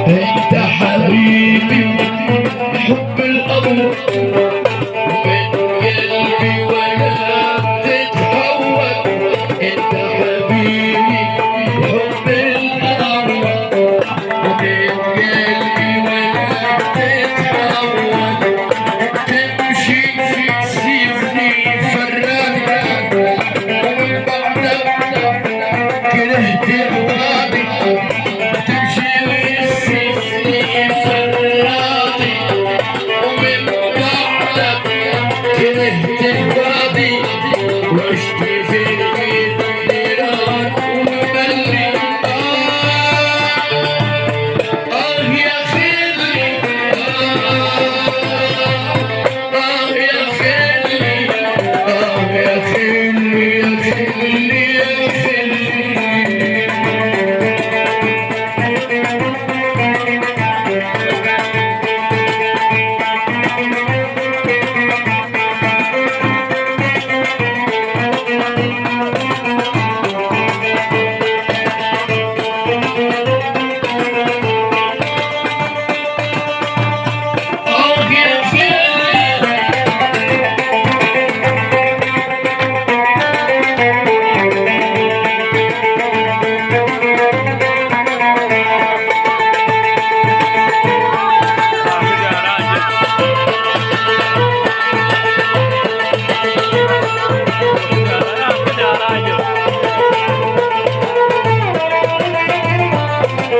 انت حبيبي حب الأمر من قلبي ولا تتحول. انت حبيبي حب الأمر من قلبي ولا تتحول. تمشي سيبني فرقك ومن بعدك كرهت الوادي. تمشي وتسيبني فرقك ومن بعدك كرهت الوادي. وعشت في النيران ومبلي يا خلي يا خلي يا خلي يا خلي يا خلي.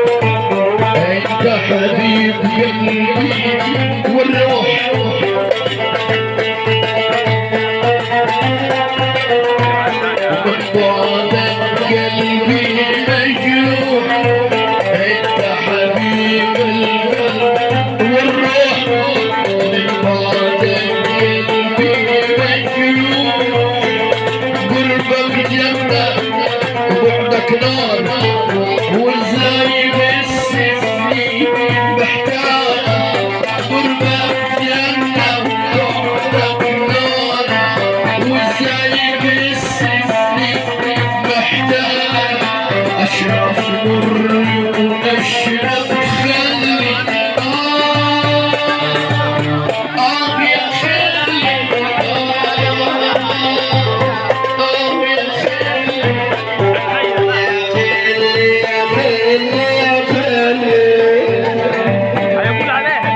انت حبيب قلبي والروح من بعدك قلبي مجروح. انت حبيب القلب والروح من بعدك قلبي مجروح. قربك جنة وبعدك نار وازاي بسني محتاج. قربك جنة وبعدك نار وازاي بسني محتاج. اشرب مري واشرب خلي يا خلي يا خلي. هيقول عليها